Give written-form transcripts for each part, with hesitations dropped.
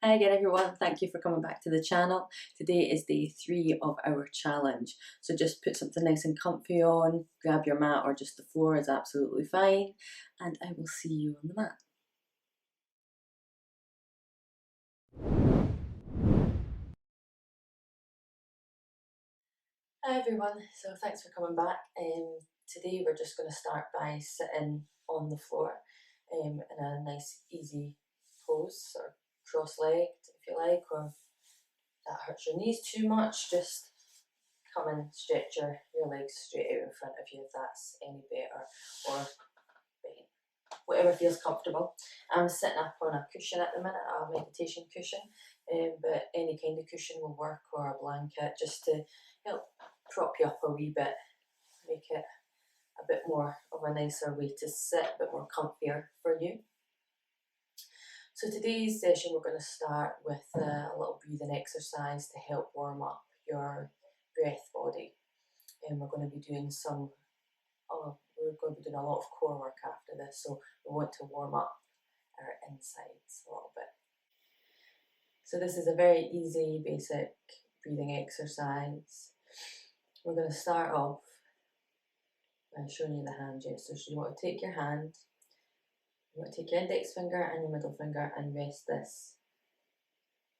Hi again everyone, thank you for coming back to the channel. Today is day 3 of our challenge. So just put something nice and comfy on, grab your mat or just the floor is absolutely fine, and I will see you on the mat. Hi everyone, so thanks for coming back. Today we're just going to start by sitting on the floor in a nice easy pose, or cross-legged if you like, or that hurts your knees too much, just come and stretch your legs straight out in front of you if that's any better, or whatever feels comfortable. I'm sitting up on a cushion at the minute, a meditation cushion, but any kind of cushion will work, or a blanket, just to help prop you up a wee bit, make it a bit more of a nicer way to sit, a bit more comfier for you. So today's session we're going to start with a little breathing exercise to help warm up your breath body, and we're going to be doing a lot of core work after this, so we want to warm up our insides a little bit. So this is a very easy, basic breathing exercise. We're going to start off by showing you the hand gesture. So you want to take your hand, you want to take your index finger and your middle finger and rest this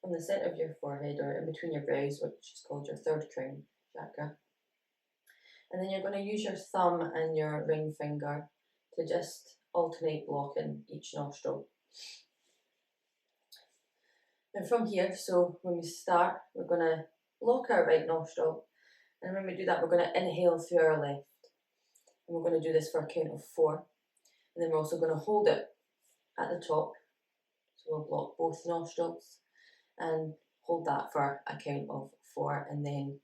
on the centre of your forehead, or in between your brows, which is called your third crown chakra. And then you're going to use your thumb and your ring finger to just alternate blocking each nostril. And from here, so when we start, we're going to block our right nostril, and when we do that, we're going to inhale through our left. And we're going to do this for a count of 4. And then we're also going to hold it at the top. So we'll block both nostrils and hold that for a count of 4, and then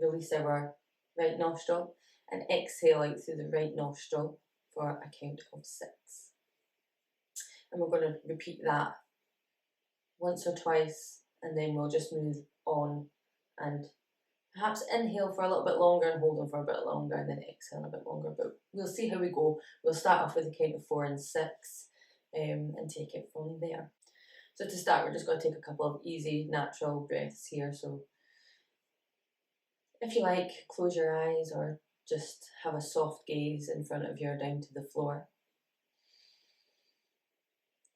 release our right nostril and exhale out through the right nostril for a count of 6. And we're going to repeat that once or twice, and then we'll just move on and perhaps inhale for a little bit longer and hold on for a bit longer, and then exhale a bit longer, but we'll see how we go. We'll start off with a count of 4 and 6 and take it from there. So to start, we're just going to take a couple of easy natural breaths here. So if you like, close your eyes or just have a soft gaze in front of you down to the floor.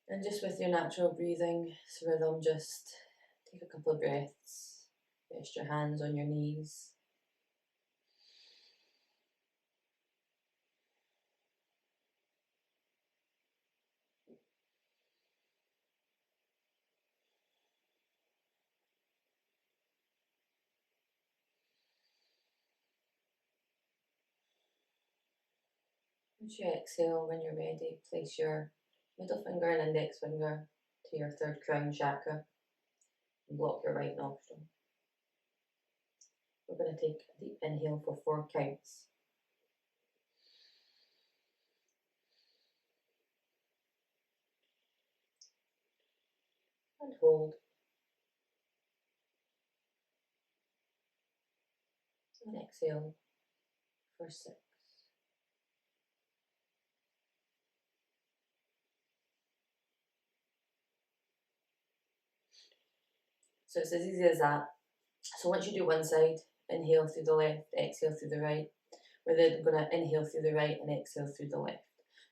And just with your natural breathing rhythm, just take a couple of breaths, rest your hands on your knees. Once you exhale, when you're ready, place your middle finger and index finger to your third crown chakra and block your right nostril. We're going to take a deep inhale for 4 counts. And hold. And exhale for 6. So it's as easy as that. So once you do one side, inhale through the left, exhale through the right. We're then going to inhale through the right and exhale through the left.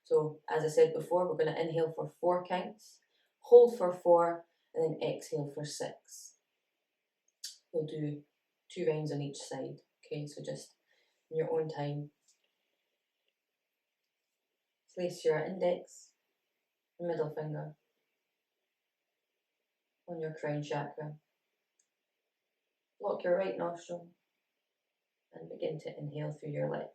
So as I said before, we're going to inhale for 4 counts, hold for 4, and then exhale for 6. We'll do 2 rounds on each side. Okay, so just in your own time. Place your index and middle finger on your crown chakra. Block your right nostril and begin to inhale through your left.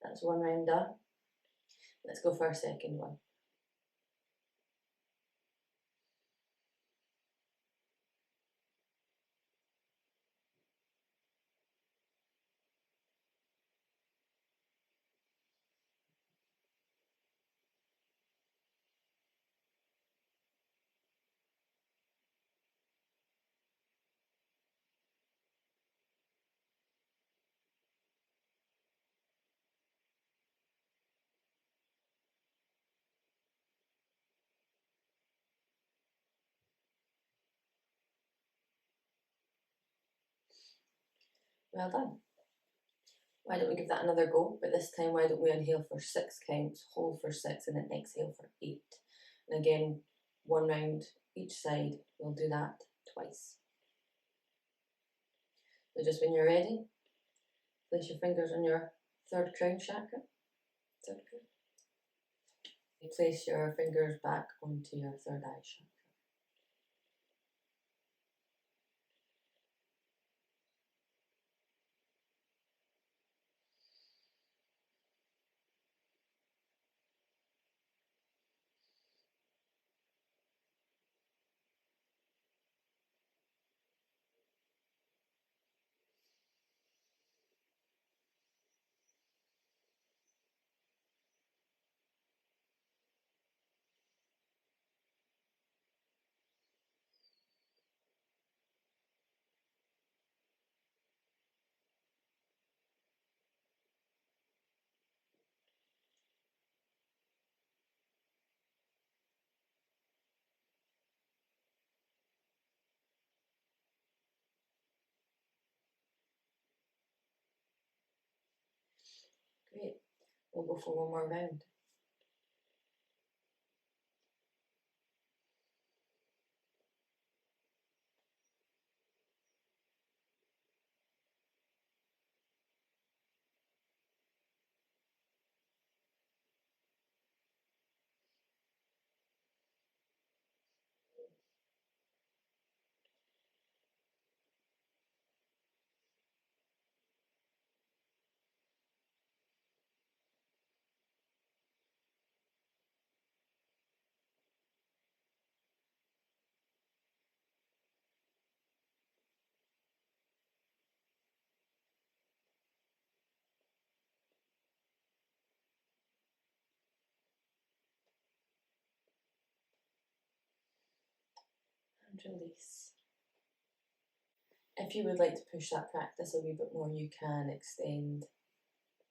That's one round done. Let's go for our second one. Well done. Why don't we give that another go? But this time, why don't we inhale for 6 counts, hold for 6, and then exhale for 8. And again, one round each side. We'll do that twice. So just when you're ready, place your fingers on your third crown chakra. Place your fingers back onto your third eye chakra. Great. We'll go for one more round. And release. If you would like to push that practice a wee bit more, you can extend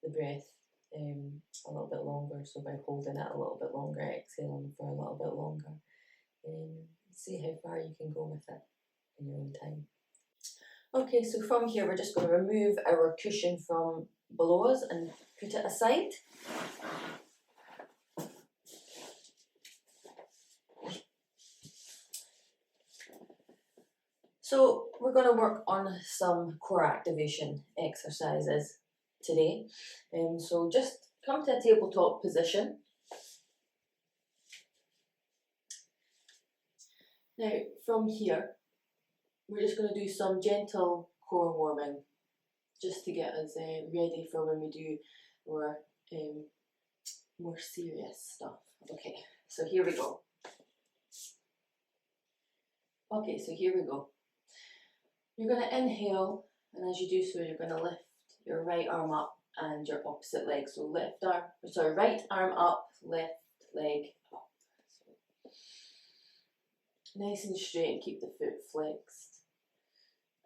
the breath a little bit longer. So by holding it a little bit longer, exhaling for a little bit longer, see how far you can go with it in your own time. Okay, so from here we're just going to remove our cushion from below us and put it aside. So we're going to work on some core activation exercises today. So just come to a tabletop position. Now from here, we're just going to do some gentle core warming just to get us ready for when we do our more serious stuff. Okay, so here we go. Okay, so here we go. You're going to inhale, and as you do so, you're going to lift your right arm up and your opposite leg. So right arm up, left leg up. So nice and straight, and keep the foot flexed.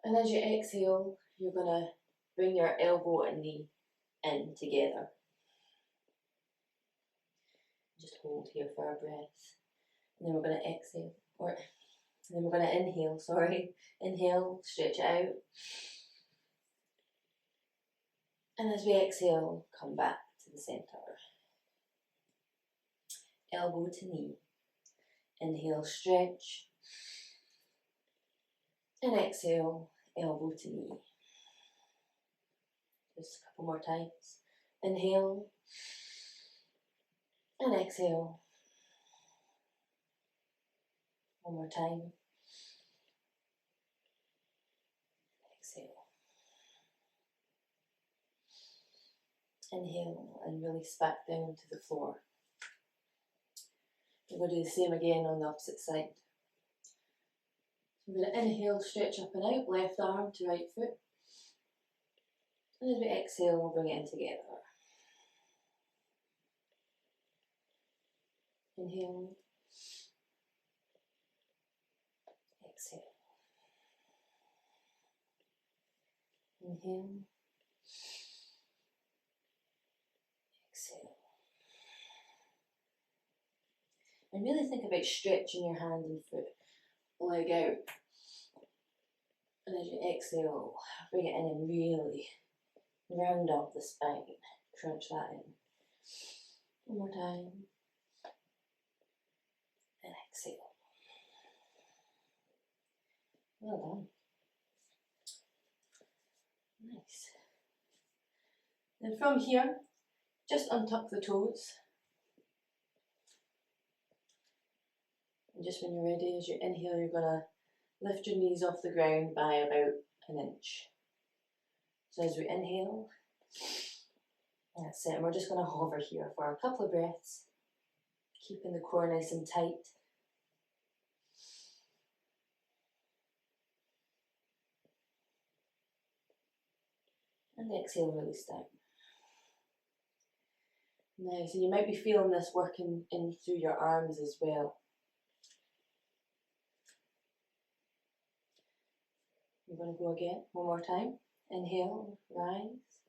And as you exhale, you're going to bring your elbow and knee in together. Just hold here for our breath. And then we're going to exhale, and then we're going to inhale, Inhale, stretch it out. And as we exhale, come back to the centre. Elbow to knee. Inhale, stretch. And exhale, elbow to knee. Just a couple more times. Inhale. And exhale. One more time. Exhale. Inhale and release back down to the floor. We're going to do the same again on the opposite side. We're going to inhale, stretch up and out, left arm to right foot. And as we exhale, we'll bring it in together. Inhale. Exhale. Inhale. Exhale. And really think about stretching your hand and foot, leg out. And as you exhale, bring it in and really round up the spine. Crunch that in. One more time. And exhale. Well done. Nice. Then from here, just untuck the toes. And just when you're ready, as you inhale, you're going to lift your knees off the ground by about an inch. So as we inhale, that's it. And we're just going to hover here for a couple of breaths, keeping the core nice and tight. And exhale, release down. Nice, and you might be feeling this working in through your arms as well. We're going to go again, one more time. Inhale, rise,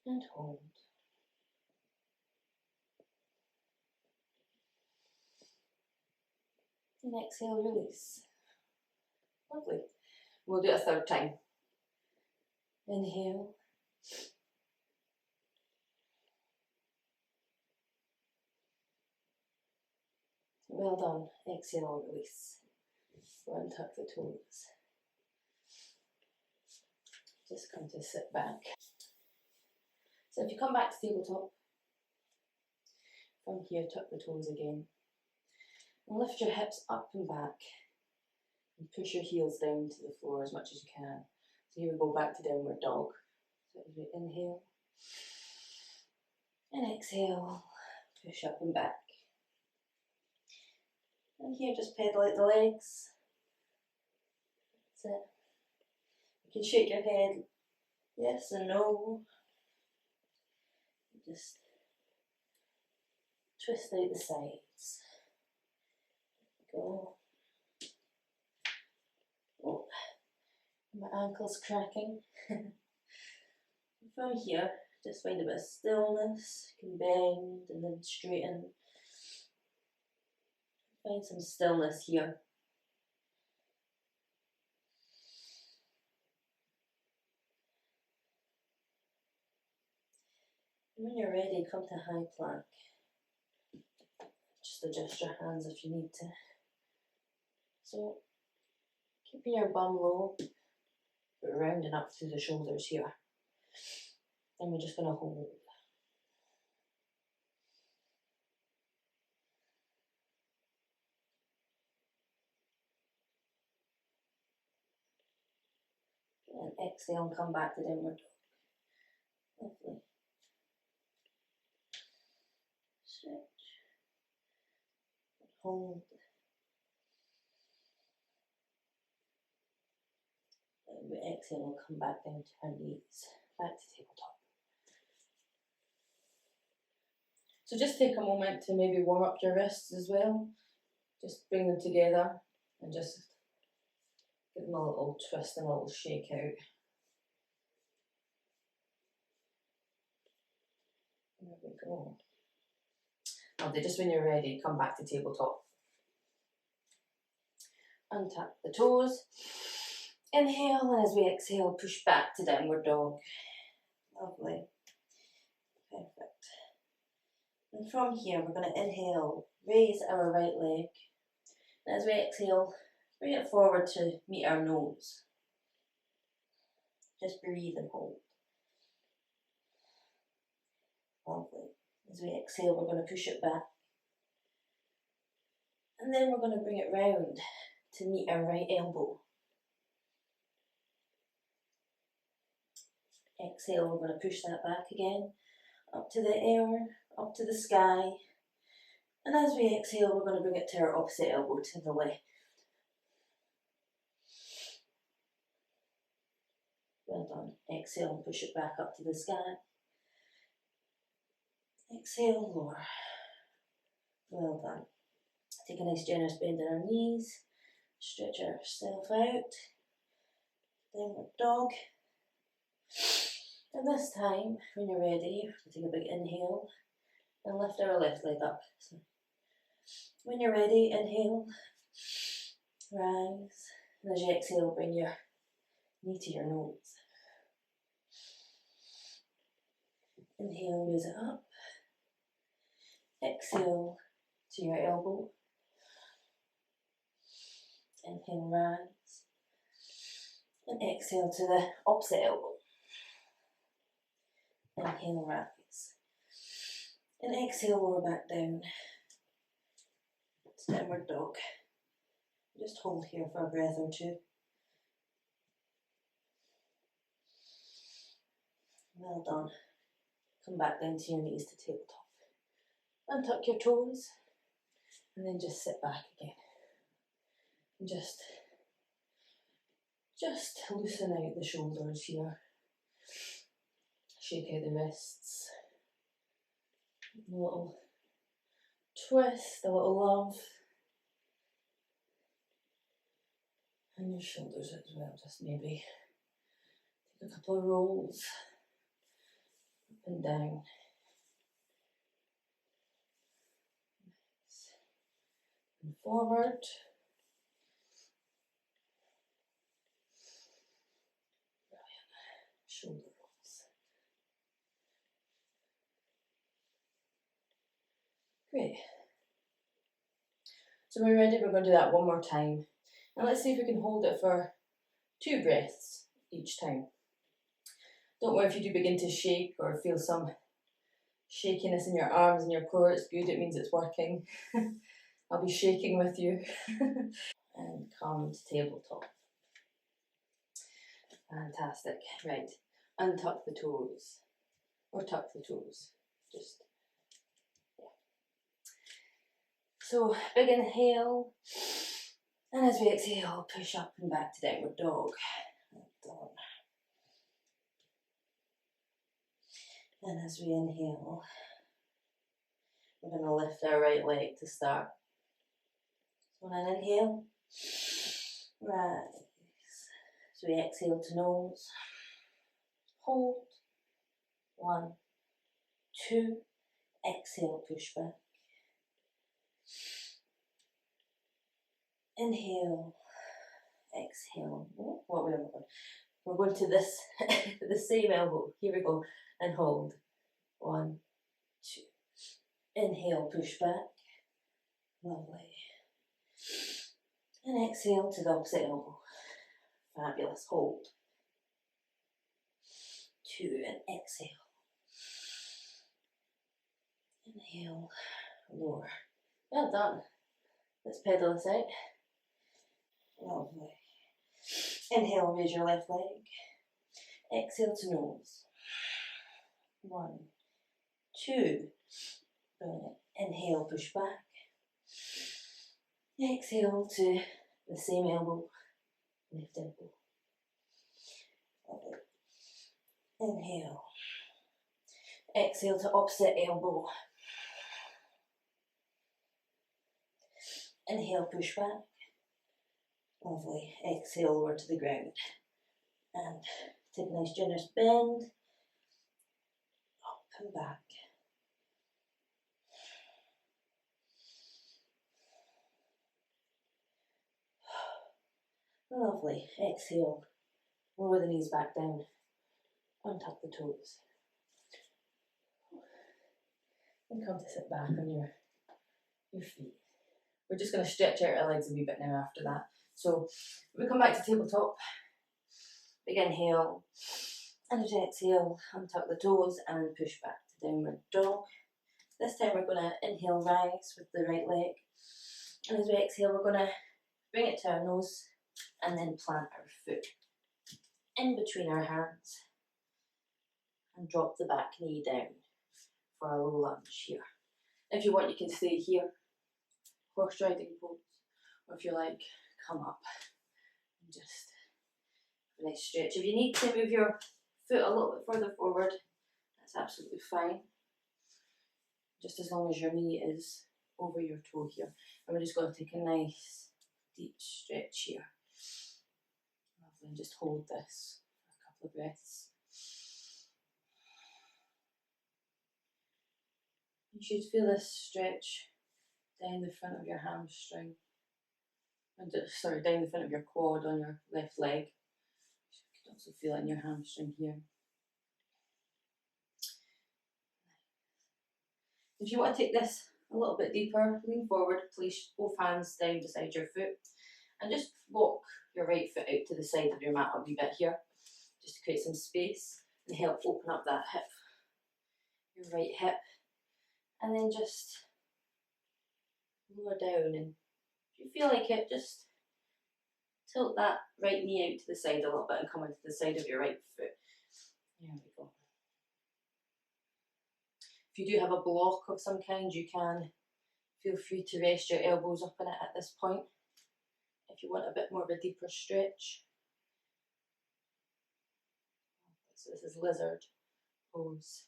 and hold. And exhale, release. Lovely. We'll do it a third time. Inhale. Well done. Exhale, release. Untuck the toes. Just come to sit back. So if you come back to tabletop, from here tuck the toes again. And lift your hips up and back. And push your heels down to the floor as much as you can. So here we go back to downward dog. So as we inhale and exhale, push up and back. And here just pedal out the legs. That's it. You can shake your head yes and no. Just twist out the sides. Go. Oh, my ankle's cracking. From here, just find a bit of stillness. You can bend and then straighten. Find some stillness here. And when you're ready, come to high plank. Just adjust your hands if you need to. So, keeping your bum low, but rounding up through the shoulders here. And we're just going to hold. And exhale and come back to downward dog. Lovely. Stretch. Hold. And we exhale, we'll come back down to our knees. Back to tabletop. So just take a moment to maybe warm up your wrists as well. Just bring them together and just give them a little twist and a little shake out. There we go. Lovely. Just when you're ready, come back to tabletop. Untap the toes. Inhale, and as we exhale, push back to downward dog. Lovely. Perfect. And from here, we're going to inhale, raise our right leg. And as we exhale, bring it forward to meet our nose. Just breathe and hold. Lovely. As we exhale, we're going to push it back. And then we're going to bring it round to meet our right elbow. Exhale, we're going to push that back again, up to the air, up to the sky. And as we exhale, we're going to bring it to our opposite elbow to the left. Well done. Exhale and push it back up to the sky. Exhale, lower. Well done. Take a nice generous bend in our knees. Stretch ourselves out. Downward dog. And this time, when you're ready, we'll take a big inhale and lift our left leg up. So when you're ready, inhale, rise. And as you exhale, bring your knee to your nose. Inhale, raise it up. Exhale to your elbow. Inhale, rise. And exhale to the opposite elbow. Inhale, rise. And exhale, lower back down. It's downward dog. Just hold here for a breath or two. Well done. Come back down to your knees to tabletop. Untuck your toes. And then just sit back again. And just loosen out the shoulders here. Shake out the wrists. A little twist, a little love. And your shoulders as well, just maybe take a couple of rolls up and down. And forward. Brilliant. Shoulder rolls. Great. So when we're ready, we're going to do that one more time. And let's see if we can hold it for 2 breaths each time. Don't worry if you do begin to shake or feel some shakiness in your arms and your core. It's good, it means it's working. I'll be shaking with you. And come to tabletop. Fantastic. Right. Untuck the toes. Or tuck the toes. Just, yeah. So, big inhale. And as we exhale, push up and back to downward dog. Well done. And as we inhale, we're going to lift our right leg to start. So on an inhale, rise. So we exhale to nose. Hold. 1, 2. Exhale, push back. Inhale. Exhale. Oh, what way am I going? We're going to this, the same elbow. Here we go. And hold. 1, 2. Inhale, push back. Lovely. And exhale to the opposite elbow. Fabulous. Hold. 2 and exhale. Inhale. Lower. Well done. Let's pedal this out. Lovely. Inhale, raise your left leg. Exhale to nose. 1, 2. Brilliant. Inhale, push back. Exhale to the same elbow, left elbow. Lovely. Inhale. Exhale to opposite elbow. Inhale, push back. Lovely. Exhale, lower to the ground. And take a nice generous bend. Up and back. Lovely. Exhale. Lower the knees back down. Untuck the toes. And come to sit back on your feet. We're just going to stretch out our legs a wee bit now after that. So we come back to tabletop. Big inhale. And as you exhale, untuck the toes and push back to downward dog. This time we're going to inhale, rise with the right leg. And as we exhale, we're going to bring it to our nose and then plant our foot in between our hands. and drop the back knee down for a low lunge here. If you want, you can stay here, horse riding pose, or if you like, come up and just have a nice stretch. If you need to move your foot a little bit further forward, that's absolutely fine, just as long as your knee is over your toe here. And we're just going to take a nice deep stretch here. Lovely, and just hold this for a couple of breaths. You should feel this stretch down the front of your hamstring. Sorry, down the front of your quad on your left leg. You can also feel it in your hamstring here. If you want to take this a little bit deeper, lean forward, place both hands down beside your foot, and just walk your right foot out to the side of your mat a wee bit here, just to create some space and help open up that hip, your right hip, and then just lower down, and if you feel like it, just tilt that right knee out to the side a little bit and come into the side of your right foot. There we go. If you do have a block of some kind, you can feel free to rest your elbows up in it at this point if you want a bit more of a deeper stretch. So this is lizard pose.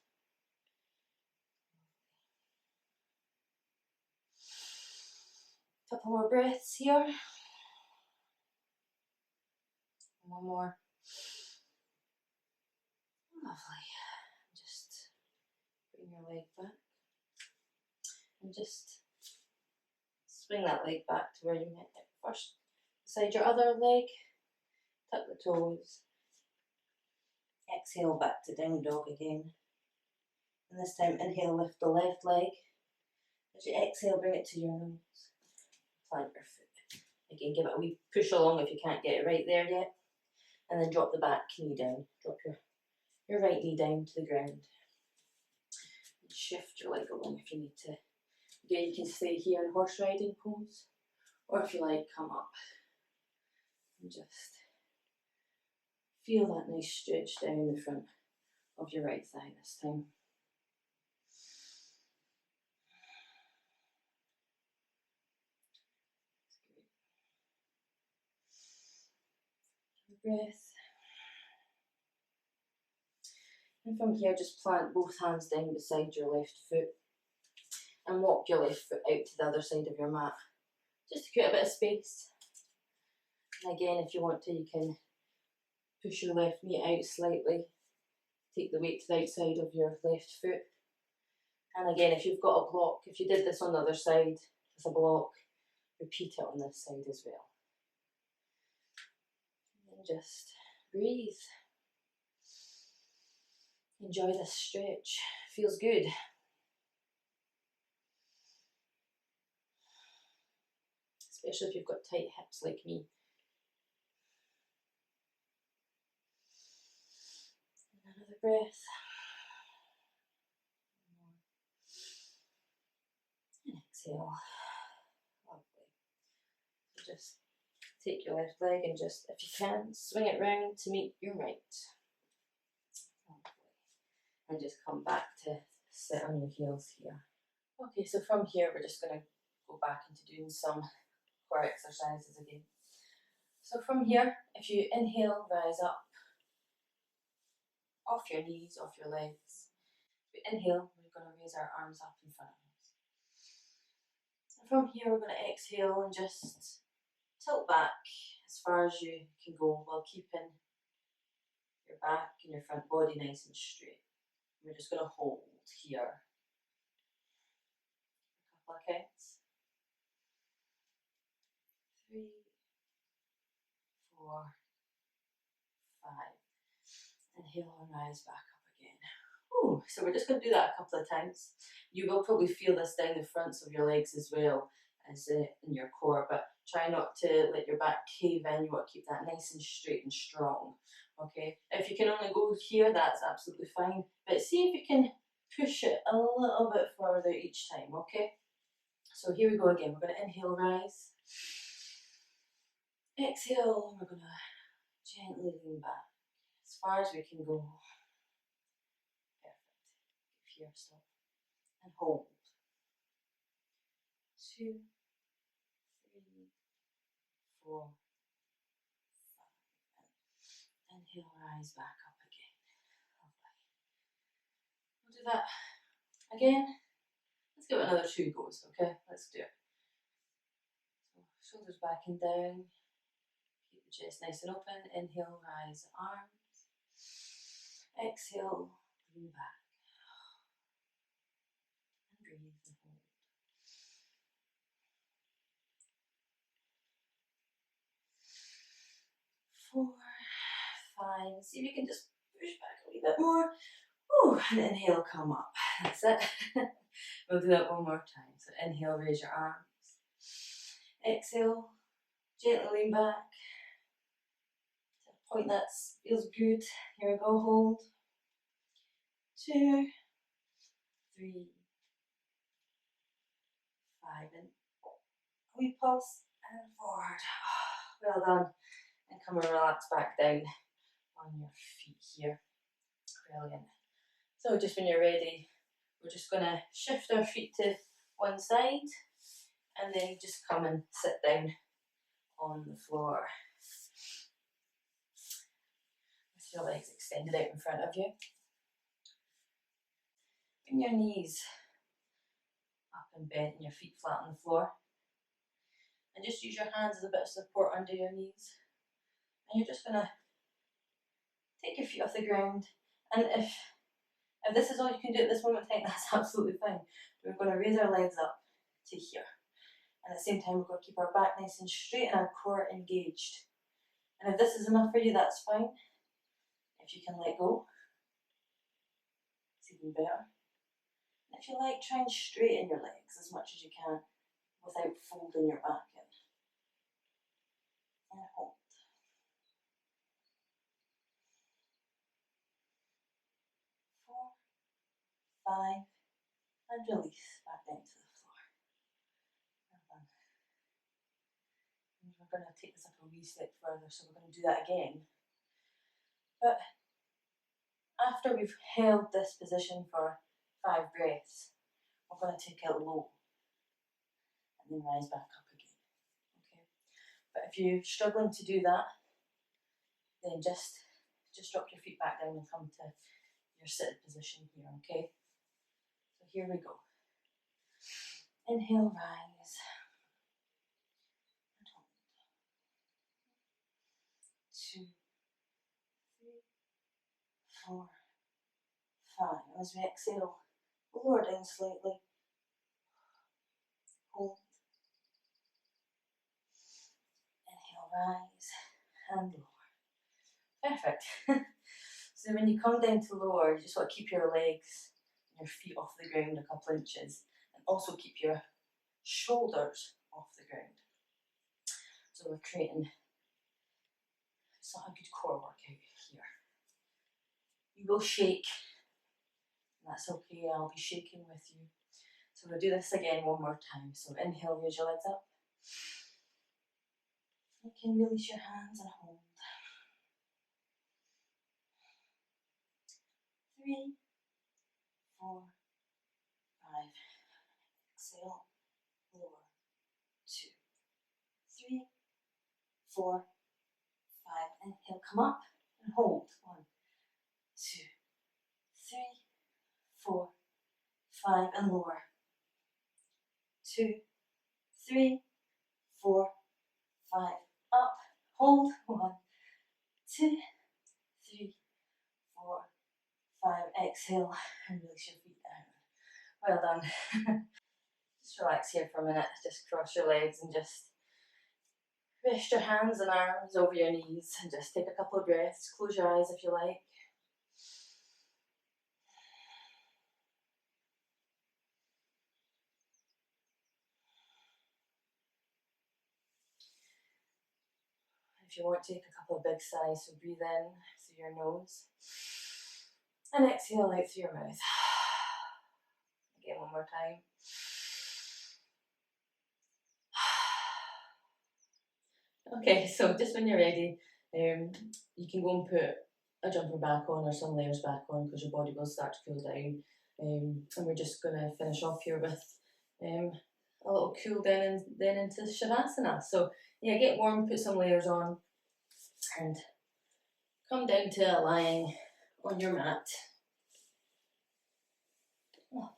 Couple more breaths here. One more. Lovely. Just bring your leg back and just swing that leg back to where you met it first. Beside your other leg, tuck the toes. Exhale back to down dog again. And this time inhale, lift the left leg. As you exhale, bring it to your nose. Plant your foot. Again, give it a wee push along if you can't get it right there yet. And then drop the back knee down. Drop your right knee down to the ground. And shift your leg along if you need to. Again, you can stay here in horse riding pose. Or if you like, come up. And just feel that nice stretch down the front of your right thigh this time. Breath. And from here, just plant both hands down beside your left foot and walk your left foot out to the other side of your mat, just to create a bit of space. And again, if you want to, you can push your left knee out slightly, take the weight to the outside of your left foot. And again, if you've got a block, if you did this on the other side with a block, repeat it on this side as well. And just breathe. Enjoy this stretch. Feels good. Especially if you've got tight hips like me. And another breath. And exhale. Lovely. So just take your left leg and just, if you can, swing it round to meet your right. And just come back to sit on your heels here. Okay, so from here we're just going to go back into doing some core exercises again. So from here, if you inhale, rise up, off your knees, off your legs. If we inhale, we're going to raise our arms up in front of us. And from here we're going to exhale and just tilt back as far as you can go while keeping your back and your front body nice and straight. We're just going to hold here. A couple of counts. 3, 4, 5. Inhale and rise back up again. Ooh, so we're just going to do that a couple of times. You will probably feel this down the fronts of your legs as well as in your core, but try not to let your back cave in. You want to keep that nice and straight and strong. Okay, if you can only go here, that's absolutely fine, but see if you can push it a little bit further each time. Okay, so here we go again. We're going to inhale, rise, exhale, we're going to gently lean back as far as we can go. here still. And hold. 2, 3, 4, 5. Inhale, rise back up again. Lovely. We'll do that again. Let's give it another 2 goes, okay? Let's do it. So shoulders back and down. Keep the chest nice and open. Inhale, rise arms. Exhale, lean back. And breathe and hold. 4, 5. See if you can just push back a little bit more. Ooh, and inhale, come up. That's it. We'll do that one more time. So inhale, raise your arms. Exhale, gently lean back. To a point that feels good. Here we go, hold. 2, 3, 5, and we pulse and forward. Well done. And come and relax back down on your feet here. Brilliant. So just when you're ready, we're just going to shift our feet to one side and then just come and sit down on the floor with your legs extended out in front of you. Bring your knees up and bent and your feet flat on the floor. And just use your hands as a bit of support under your knees. And you're just going to take your feet off the ground. And if this is all you can do at this moment in time, that's absolutely fine. We're going to raise our legs up to here. And at the same time, we're going to keep our back nice and straight and our core engaged. And if this is enough for you, that's fine. If you can let go, it's even better. And if you like, try and straighten your legs as much as you can without folding your back in. And hold. 4, 5, and release back down to the floor. Well done. And we're going to take this up a wee step further, so we're going to do that again. But after we've held this position for 5 breaths, we're going to take it low and then rise back up again. Okay. But if you're struggling to do that, then just drop your feet back down and come to your seated position here, okay? So here we go. Inhale, rise. And hold. 2, 3, 4, 5. As we exhale, lower down slightly. Hold. Inhale, rise, and lower. Perfect. So when you come down to lower, you just want to keep your legs and your feet off the ground a couple inches, and also keep your shoulders off the ground. So we're creating, it's not a good core workout here. You will shake, and that's okay, I'll be shaking with you. So we'll do this again one more time. So inhale, raise your legs up. You can release your hands and hold. 3, 4, 5. Exhale, lower. 2, 3, 4, 5. Inhale, come up and hold. 1, 2, 3, 4, 5, and lower. 2, 3, 4, 5. Up, hold. 1, 2, 3, 4, 5. Exhale and release your feet down. Well done. Just relax here for a minute. Just cross your legs and just rest your hands and arms over your knees and just take a couple of breaths. Close your eyes if you like. If you want, take a couple of big sighs. So breathe in through your nose and exhale out through your mouth. Again, one more time. Okay, so just when you're ready, you can go and put a jumper back on or some layers back on because your body will start to cool down. And we're just going to finish off here with a little cool down and then into Shavasana. So yeah, get warm, put some layers on, and come down to lying on your mat. Lovely.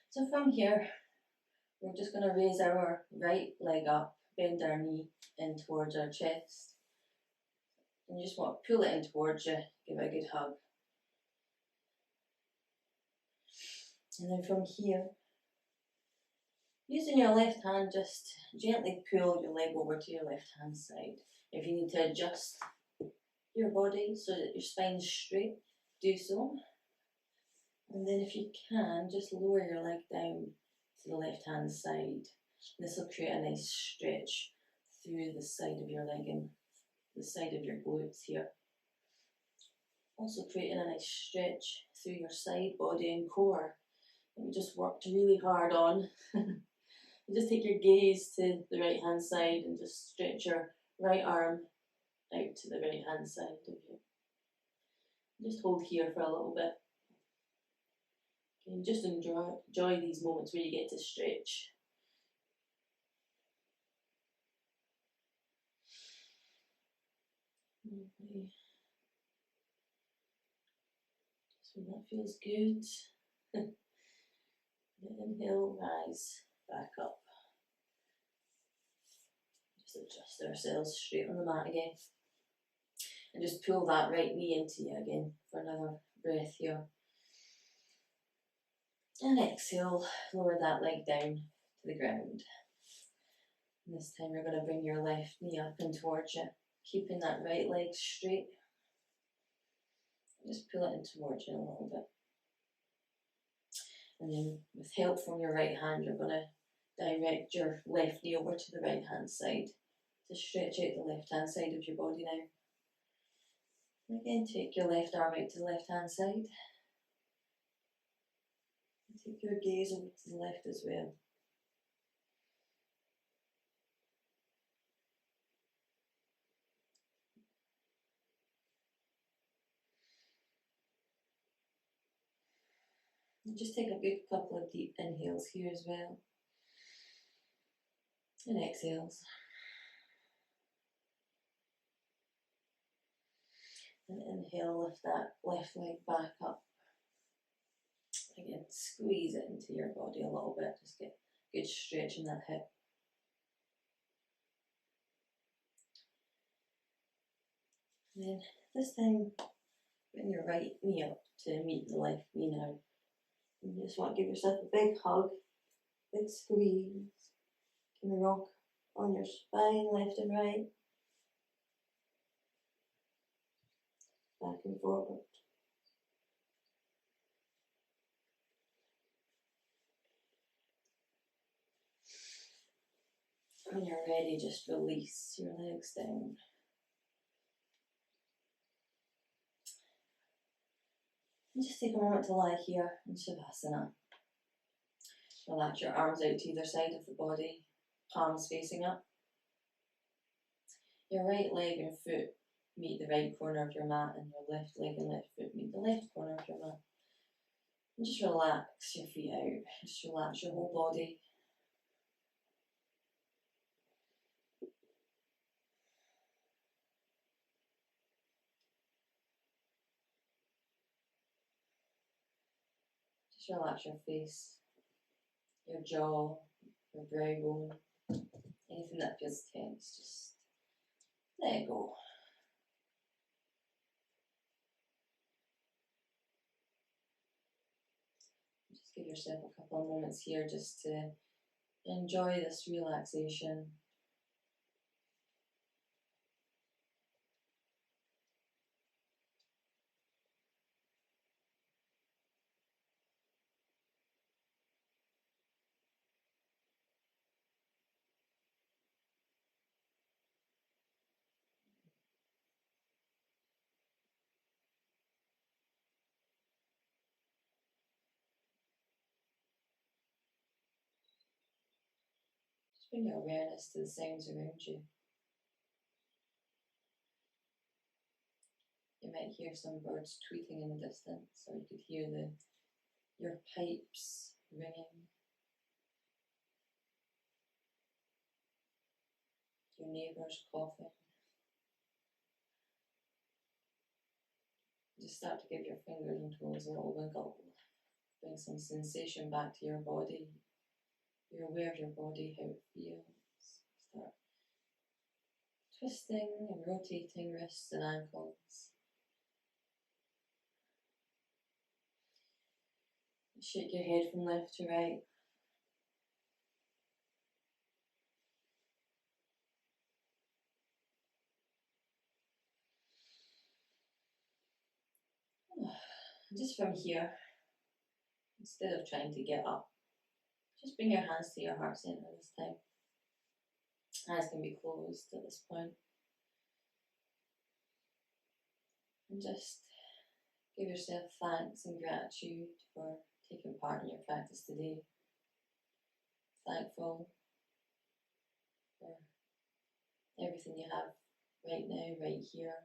So from here, we're just going to raise our right leg up, bend our knee in towards our chest. And you just want to pull it in towards you, give it a good hug. And then from here, using your left hand, just gently pull your leg over to your left hand side. If you need to adjust your body so that your spine is straight, do so. And then if you can, just lower your leg down to the left hand side. This will create a nice stretch through the side of your leg and the side of your glutes here. Also creating a nice stretch through your side body and core that we just worked really hard on. You just take your gaze to the right hand side and just stretch your right arm out to the right hand side of you. Just hold here for a little bit. And just enjoy these moments where you get to stretch. Okay. So that feels good. Inhale, rise, back up. Just adjust ourselves straight on the mat again. And just pull that right knee into you again for another breath here. And exhale, lower that leg down to the ground. And this time you're going to bring your left knee up and towards you, keeping that right leg straight. Just pull it in towards you a little bit. And then with help from your right hand, you're going to direct your left knee over to the right hand side to stretch out the left hand side of your body now. And again, take your left arm out to the left hand side. And take your gaze over to the left as well. And just take a good couple of deep inhales here as well. And exhales. And inhale, lift that left leg back up. Again, squeeze it into your body a little bit. Just get good stretch in that hip. And then this time, bring your right knee up to meet the left knee now. And you just want to give yourself a big hug, big squeeze. You can rock on your spine, left and right. Back and forward. When you're ready, just release your legs down. And just take a moment to lie here in Shavasana. Relax your arms out to either side of the body, palms facing up. Your right leg and foot meet the right corner of your mat, and your left leg and left foot meet the left corner of your mat. And just relax your feet out, just relax your whole body. Just relax your face, your jaw, your brow bone, anything that feels tense, just let it go. Just give yourself a couple of moments here just to enjoy this relaxation. Just bring your awareness to the sounds around you. might hear some birds tweeting in the distance, or you could hear your pipes ringing, your neighbours coughing. Just start to give your fingers and toes a little wiggle. Bring some sensation back to your body. You're aware of your body, how it feels. Start twisting and rotating wrists and ankles. Shake your head from left to right. Just from here, instead of trying to get up, just bring your hands to your heart center this time. Eyes can be closed at this point. And just give yourself thanks and gratitude for taking part in your practice today. Thankful for everything you have right now, right here.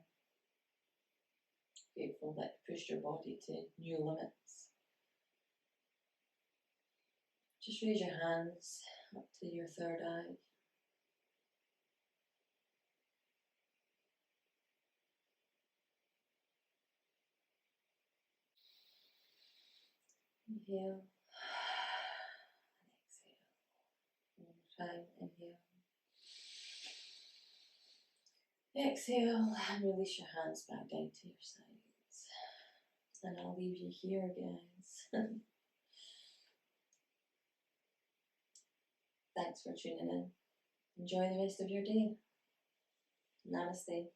Grateful that you pushed your body to new limits. Just raise your hands up to your third eye. Inhale. And exhale. One more time. Inhale. Exhale and release your hands back down to your sides. And I'll leave you here, guys. Thanks for tuning in. Enjoy the rest of your day. Namaste.